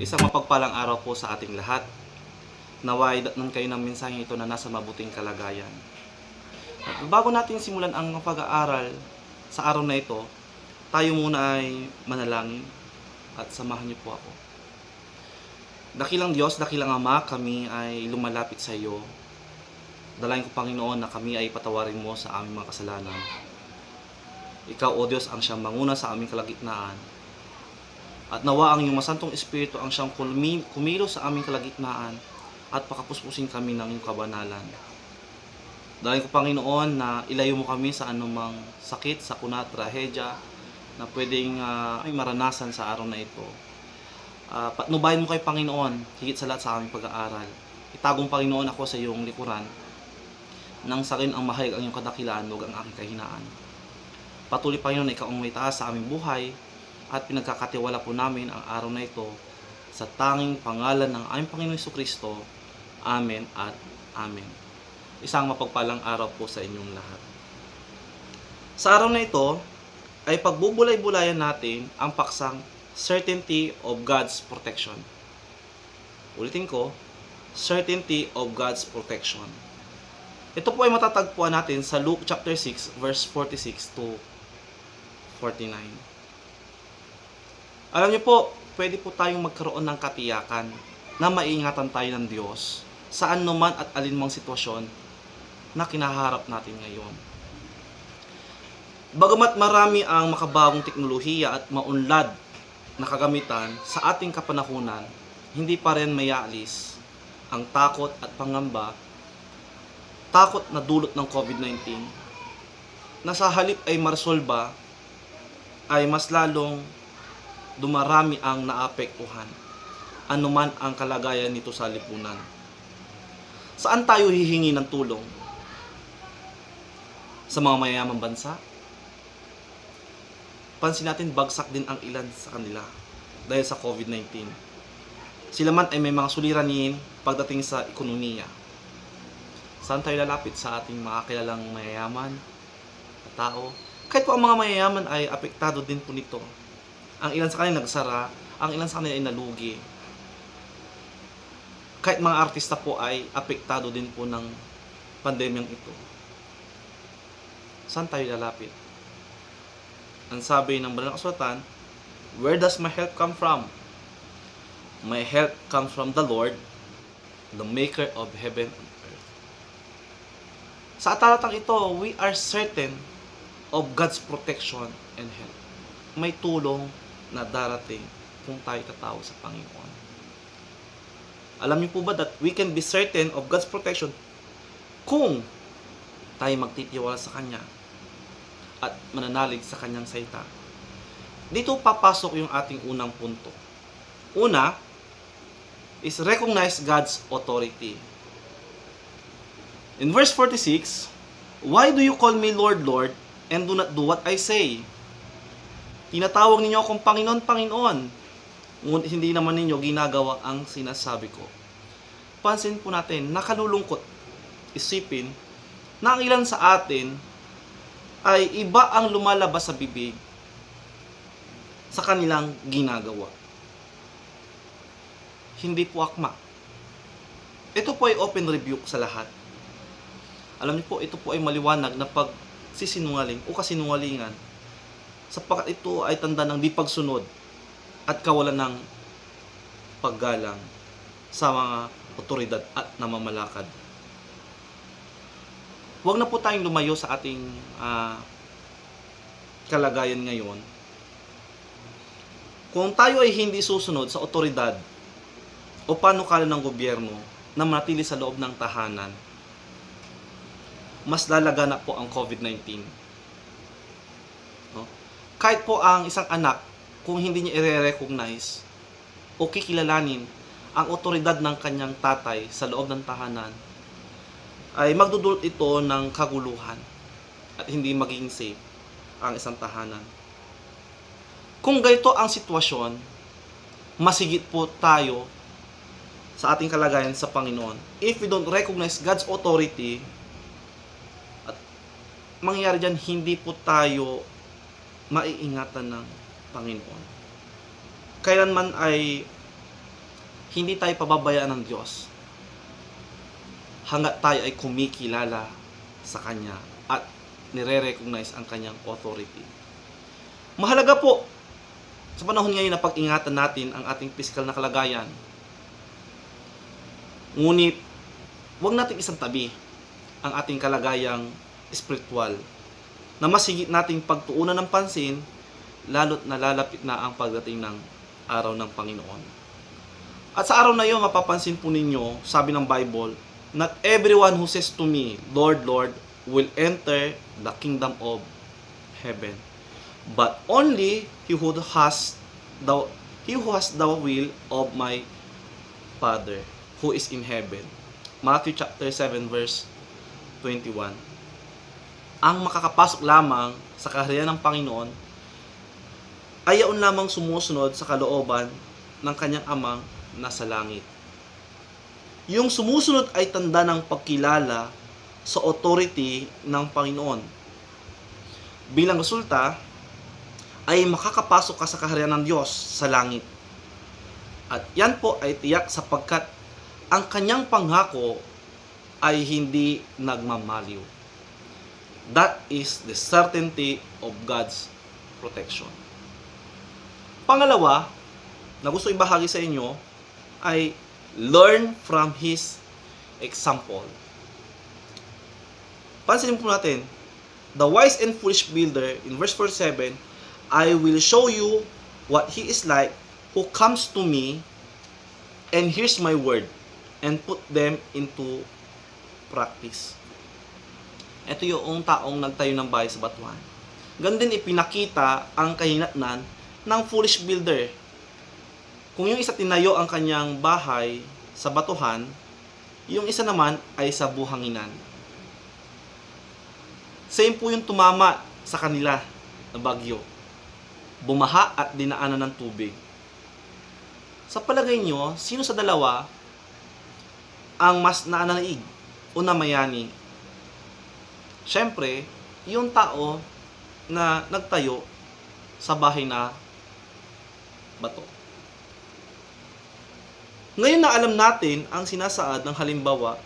Isang mapagpalang araw po sa ating lahat. Naway datnan kayo ng mensaheng ito na nasa mabuting kalagayan. At bago natin simulan ang pag-aaral sa araw na ito, tayo muna ay manalangin at samahan niyo po ako. Dakilang Diyos, dakilang Ama, kami ay lumalapit sa iyo. Dalayan ko, Panginoon, na kami ay patawarin mo sa aming mga kasalanan. Ikaw, O Diyos, ang siyang manguna sa aming kalagitnaan. At nawa ang iyong masantong Espiritu ang siyang kumilos sa aming kalagitnaan at pakapuspusin kami ng iyong kabanalan. Dahil ko, Panginoon, na ilayo mo kami sa anumang sakit, sakuna, trahedya na pwedeng ay maranasan sa araw na ito. Patnubayan mo kay Panginoon, higit sa lahat sa aming pag-aaral. Itagong, Panginoon, ako sa iyong likuran nang sa rin ang mahayag ang iyong kadakilaan, huwag ang aking kahinaan. Patuloy, Panginoon, na ikaw ang may taas sa aming buhay at pinagkakatiwala po namin ang araw na ito sa tanging pangalan ng aming Panginoon Jesucristo. Amen at Amen. Isang mapagpalang araw po sa inyong lahat. Sa araw na ito ay pagbubulay-bulayan natin ang paksang certainty of God's protection. Ulitin ko, certainty of God's protection. Ito po ay matatagpuan natin sa Luke chapter 6 verse 46 to 49. Alam niyo po, pwede po tayong magkaroon ng katiyakan na maiingatan tayo ng Diyos saan naman at alinmang sitwasyon na kinaharap natin ngayon. Bagamat marami ang makabagong teknolohiya at maunlad na kagamitan sa ating kapanahunan, hindi pa rin mayaalis ang takot at pangamba, takot na dulot ng COVID-19, na sa halip ay maresolba, ay mas lalong dumarami ang naapektuhan, anuman ang kalagayan nito sa lipunan. Saan tayo hihingi ng tulong? Sa mga mayayamang bansa? Pansin natin, bagsak din ang ilan sa kanila dahil sa COVID-19. Sila man ay may mga suliranin pagdating sa ekonomiya. Saan tayo lalapit? Sa ating mga kilalang mayayaman na tao? Kahit po ang mga mayayaman ay apektado din po nito. Ang ilan sa kanila nagsara, ang ilan sa kanila ay nalugi. Kahit mga artista po ay apektado din po ng pandemyang ito. Saan tayo lalapit? Ang sabi ng Banal na Kasulatan, where does my help come from? My help comes from the Lord, the maker of heaven and earth. Sa talatang ito, we are certain of God's protection and help. May tulong na darating kung tayo tatawa sa Panginoon. Alam niyo po ba that we can be certain of God's protection kung tayo magtitiwala sa Kanya at mananalig sa Kanyang salita? Dito papasok yung ating unang punto. Una is recognize God's authority. In verse 46, why do you call me Lord, Lord, and do not do what I say? Tinatawag ninyo akong Panginoon, Panginoon, ngunit hindi naman ninyo ginagawa ang sinasabi ko. Pansin po natin, nakalulungkot isipin na ang ilan sa atin ay iba ang lumalabas sa bibig sa kanilang ginagawa. Hindi po akma. Ito po ay open rebuke sa lahat. Alam niyo po, ito po ay maliwanag na pagsisinungaling o kasinungalingan, sapagkat ito ay tanda ng di pagsunod at kawalan ng paggalang sa mga otoridad at namamalakad. Huwag na po tayong lumayo sa ating kalagayan ngayon. Kung tayo ay hindi susunod sa otoridad o panukala ng gobyerno na manatili sa loob ng tahanan, mas lalaga na po ang COVID-19. No? Kahit po ang isang anak, kung hindi niya i-recognize o kikilalanin ang otoridad ng kanyang tatay sa loob ng tahanan, ay magdudulot ito ng kaguluhan at hindi magiging safe ang isang tahanan. Kung ganito ang sitwasyon, masigit po tayo sa ating kalagayan sa Panginoon. If we don't recognize God's authority, at mangyayari dyan, hindi po tayo maiingatan ng Panginoon. Kailanman ay hindi tayo pababayaan ng Diyos hanggat tayo ay kumikilala sa Kanya at nire-recognize ang Kanyang authority. Mahalaga po sa panahon ngayon na pag-ingatan natin ang ating physical na kalagayan. Ngunit, huwag nating isang tabi ang ating kalagayang spiritual na mas higit nating pagtuunan ng pansin lalo't nalalapit na ang pagdating ng araw ng Panginoon. At sa araw na iyon, mapapansin po ninyo, sabi ng Bible, not everyone who says to me, Lord, Lord, will enter the kingdom of heaven, but only he who has the will of my Father who is in heaven. Matthew chapter 7 verse 21. Ang makakapasok lamang sa kaharian ng Panginoon ay yaon lamang sumusunod sa kalooban ng kanyang amang nasa langit. Yung sumusunod ay tanda ng pagkilala sa authority ng Panginoon. Bilang resulta, ay makakapasok ka sa kaharian ng Diyos sa langit. At yan po ay tiyak sapagkat ang kanyang pangako ay hindi nagmamaliw. That is the certainty of God's protection. Pangalawa, na gusto ibahagi sa inyo, ay learn from His example. Pansinin po natin, the wise and foolish builder, in verse 47, I will show you what he is like who comes to me and hears my word and put them into practice. Ito yung taong nagtayo ng bahay sa batuhan. Ganun din ipinakita ang kahinatnan ng foolish builder. Kung yung isa tinayo ang kanyang bahay sa batuhan, yung isa naman ay sa buhanginan. Same po yung tumama sa kanila na bagyo. Bumaha at dinaanan ng tubig. Sa palagay nyo, sino sa dalawa ang mas naanaig o namayani? Siyempre, yung tao na nagtayo sa bahay na bato. Ngayon na alam natin ang sinasaad ng halimbawa,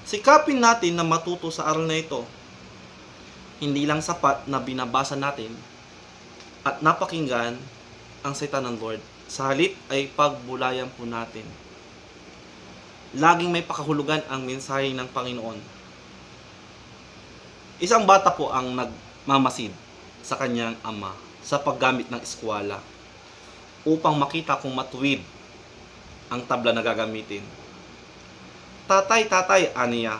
sikapin natin na matuto sa aral na ito. Hindi lang sapat na binabasa natin at napakinggan ang salita ng Lord. Sa halip ay pagbulayan po natin. Laging may pakahulugan ang mensahe ng Panginoon. Isang bata po ang nagmamasid sa kanyang ama sa paggamit ng eskwela upang makita kung matuwid ang tabla na gagamitin. Tatay, aniya,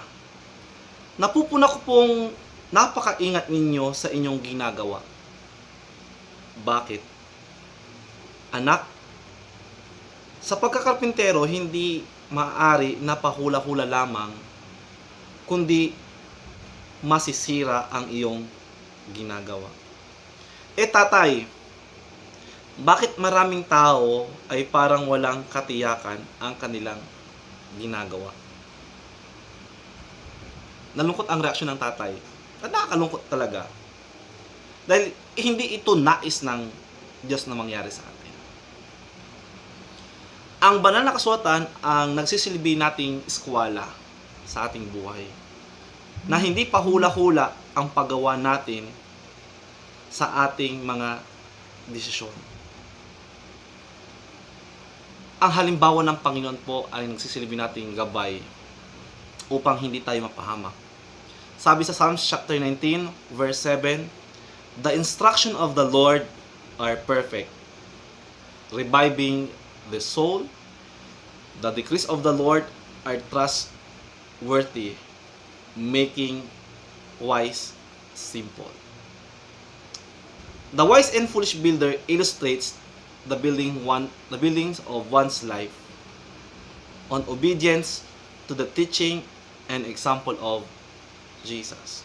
napupuna ko pong napakaingat ninyo sa inyong ginagawa. Bakit? Anak, sa pagkakarpintero, hindi maaari na pahula-hula lamang, kundi masisira ang iyong ginagawa. Tatay, bakit maraming tao ay parang walang katiyakan ang kanilang ginagawa? Nalungkot ang reaksyon ng tatay. At nakakalungkot talaga. Dahil hindi ito nais ng Diyos na mangyari sa atin. Ang banal na kasulatan ang nagsisilbi nating eskwela sa ating buhay. Na hindi pa hula-hula ang paggawa natin sa ating mga desisyon. Ang halimbawa ng Panginoon po ay nagsisilbi nating gabay upang hindi tayo mapahamak. Sabi sa Psalms chapter 19, verse 7, the instruction of the Lord are perfect, reviving the soul. The decrees of the Lord are trustworthy, making wise simple. The wise and foolish builder illustrates the buildings of one's life on obedience to the teaching and example of Jesus.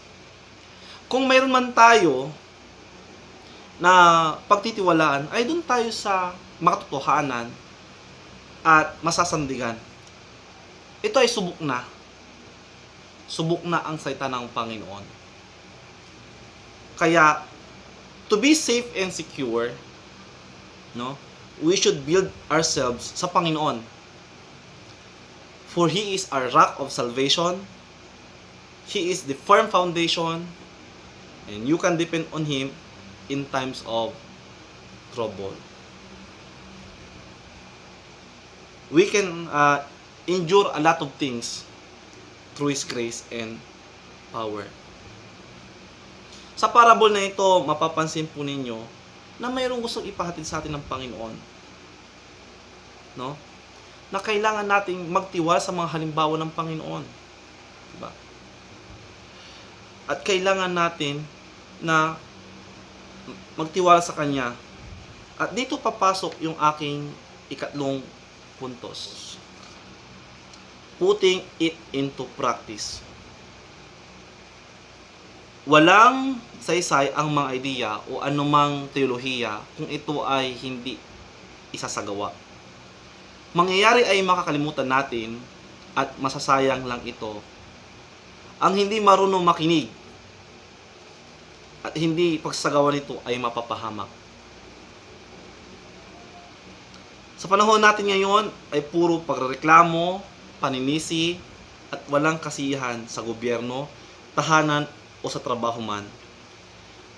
Kung mayroon man tayo na pagtitiwalaan, ay doon tayo sa makatotohanan at masasandigan. Ito ay subok na. Subok na ang salita ng Panginoon. Kaya, to be safe and secure, we should build ourselves sa Panginoon. For He is our rock of salvation. He is the firm foundation, and you can depend on Him in times of trouble. We can endure a lot of things through His grace and power. Sa parable na ito, mapapansin po ninyo na mayroong gustong ipahatid sa atin ng Panginoon. No? Na kailangan nating magtiwala sa mga halimbawa ng Panginoon. Diba? At kailangan natin na magtiwala sa Kanya. At dito papasok yung aking ikatlong puntos. Putting it into practice. Walang saysay ang mga ideya o anumang teolohiya kung ito ay hindi isasagawa. Mangyayari ay makakalimutan natin at masasayang lang ito. Ang hindi marunong makinig at hindi pagsasagawa nito ay mapapahamak. Sa panahon natin ngayon ay puro pagreklamo, paninisi at walang kasiyahan sa gobyerno, tahanan o sa trabaho man.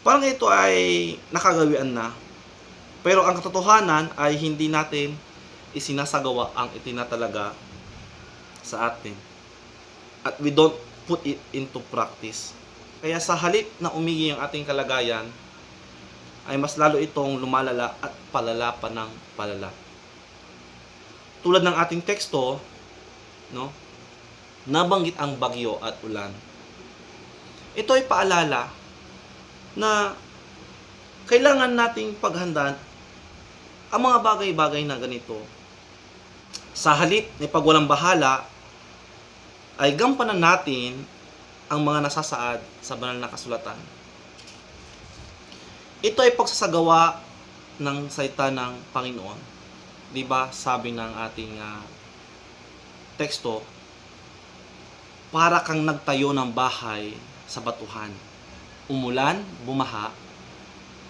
Parang ito ay nakagawian na. Pero ang katotohanan ay hindi natin isinasagawa ang itinatalaga sa atin. At we don't put it into practice. Kaya sa halip na umigi ang ating kalagayan, ay mas lalo itong lumalala at palala pa ng palala. Tulad ng ating teksto, no? Nabanggit ang bagyo at ulan. Ito ay paalala na kailangan nating paghandaan ang mga bagay-bagay na ganito. Sa halip na pagwalang bahala, ay gampanan natin ang mga nasasaad sa banal na kasulatan. Ito ay pagsasagawa ng salita ng Panginoon. Di ba, sabi ng ating teksto, para kang nagtayo ng bahay sa batuhan. Umulan, bumaha,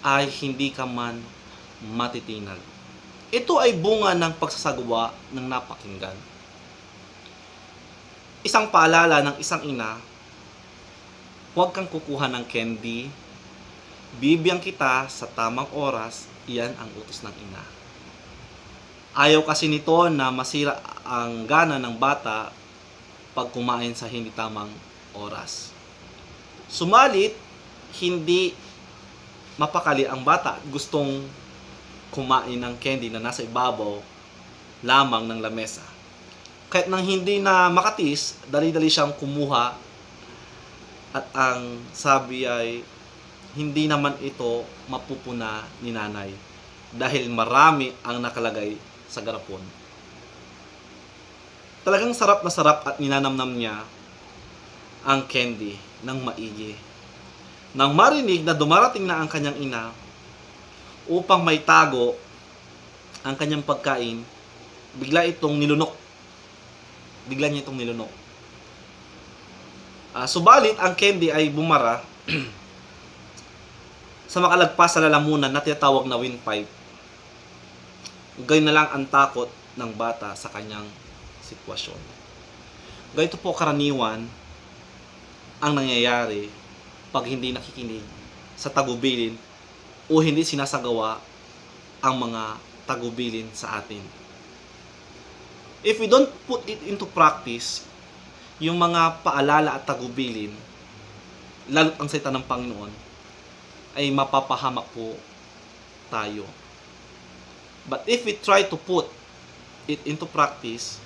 ay hindi ka man matitinag. Ito ay bunga ng pagsasagawa ng napakinggan. Isang paalala ng isang ina, huwag kang kukuha ng candy, bibigyan kita sa tamang oras, iyan ang utos ng ina. Ayaw kasi nito na masira ang gana ng bata pag kumain sa hindi tamang oras. Sumalit, hindi mapakali ang bata at gustong kumain ng candy na nasa ibabaw lamang ng lamesa. Kahit nang hindi na makatis, dali-dali siyang kumuha at ang sabi ay hindi naman ito mapupuna ni nanay dahil marami ang nakalagay sa garapon. Talagang sarap na sarap at ninanamnam niya ang candy ng maigi. Nang marinig na dumarating na ang kanyang ina upang may tago ang kanyang pagkain, bigla niya itong nilunok. Subalit ang candy ay bumara sa makalagpas sa lalamunan na tinatawag na windpipe. Gayon na lang ang takot ng bata sa kanyang sitwasyon. Ganito po karaniwan ang nangyayari pag hindi nakikinig sa tagubilin o hindi sinasagawa ang mga tagubilin sa atin. If we don't put it into practice, yung mga paalala at tagubilin, lalo't ang salita ng Panginoon, ay mapapahamak po tayo. But if we try to put it into practice,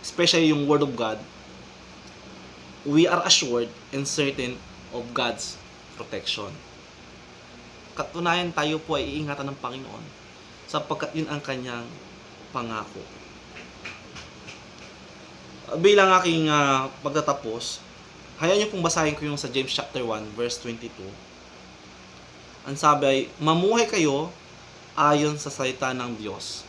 especially yung Word of God, we are assured and certain of God's protection. Katunayan tayo po ay iingatan ng Panginoon sapagkat yun ang kanyang pangako. Bilang aking pagtatapos, hayaan niyo pong basahin ko yung sa James chapter 1 verse 22. Ang sabi ay, mamuhay kayo ayon sa salita ng Diyos.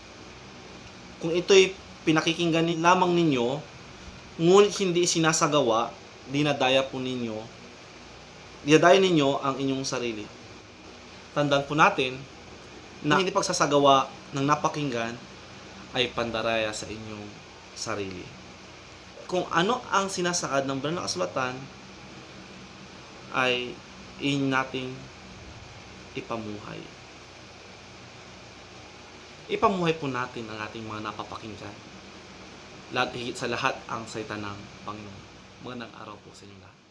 Kung ito'y pinakikinggan lamang ninyo, ngunit hindi sinasagawa, dinadaya ninyo ang inyong sarili. Tandaan po natin na hindi pagsasagawa ng napakinggan ay pandaraya sa inyong sarili. kung ano ang sinasakad ng banal na kasulatan ay nating ipamuhay. Ipamuhay po natin ang ating mga napapakinggan. Higit sa lahat ang salita ng Panginoon. Magandang araw po sa inyo lahat.